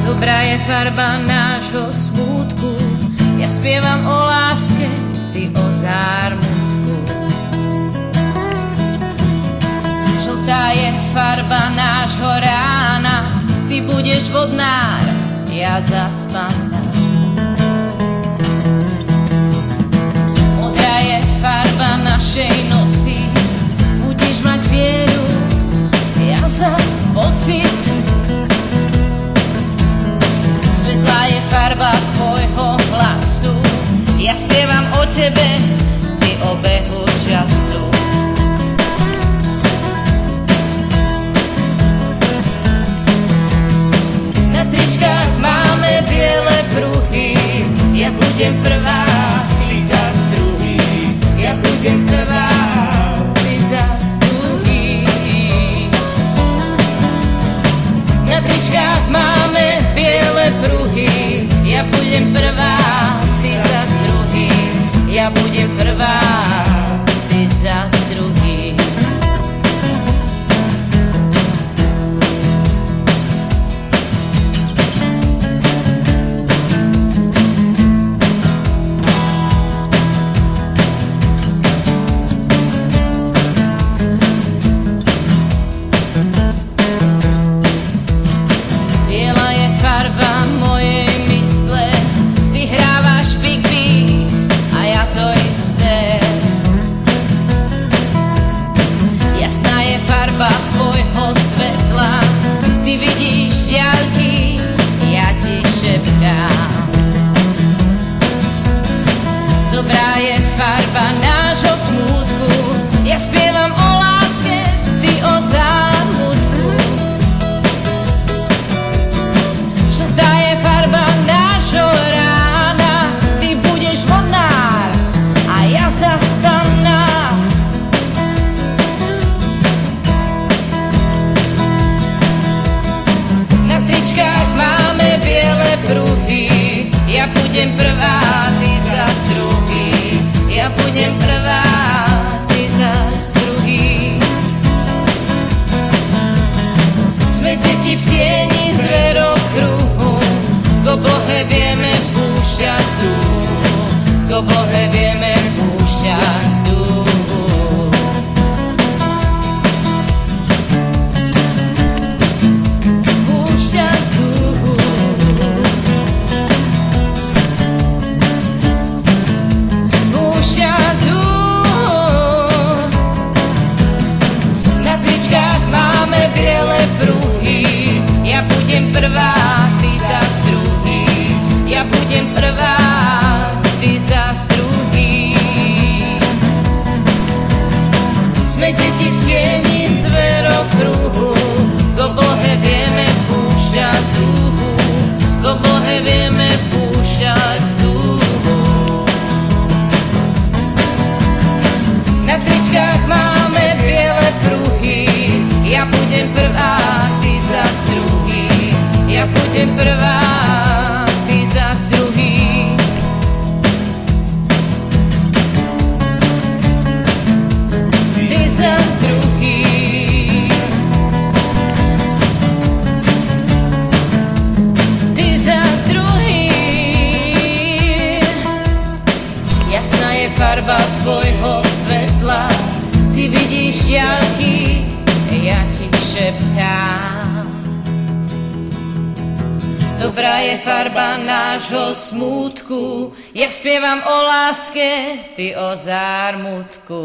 Dobrá je farba nášho smútku, ja spievam o láske, ty o zármutku. Žltá je farba nášho rána, ty budeš vodnár, ja zaspaná. Modrá je farba našej noci, budeš mať vieru, ja zas pocit. Svetlá je farba tvojho hlasu, ja spievam o tebe, ty o behu času. Na tričkách máme biele pruhy, ja budem prvá, ty zas druhý. Ja budem prvá, ty zas druhý. Na tričkách máme biele pruhy, ja budem prvá, ty zas druhý. Ja budem prvá, ty zas druhý. Tvojho svetla, ty vidíš diaľky, ja ti šepkám. Dobrá je farba nášho smútku, ja spievam o láske, ty o zármutku. Žltá je farba nášho rána, ty budeš vodnár a ja zaspaná. Na tričkách máme biele pruhy, ja budem prvá, ty zas druhý. Ja budem prvá, ty zas druhý. Sme deti v tieni zverokruhu, k oblohe vieme púšťať dúhu, k oblohe vieme púšťať dúhu. Ja budem prvá, ty zas druhý. Ja budem prvá, ty zas druhý. Sme deti v tieni z dverokruhu, k oblohe vieme púšťať dúhu, k oblohe vieme púšťať dúhu. Na tričkách máme biele pruhy, ja budem prvá, ty zas druhý. Ja budem prvá, ty zas druhý. Ty zas druhý. Ty zas druhý. Jasná je farba tvojho svetla, ty vidíš diaľky, ja ti šepkám. Dobrá je farba nášho smútku, ja spievam o láske, ty o zármutku.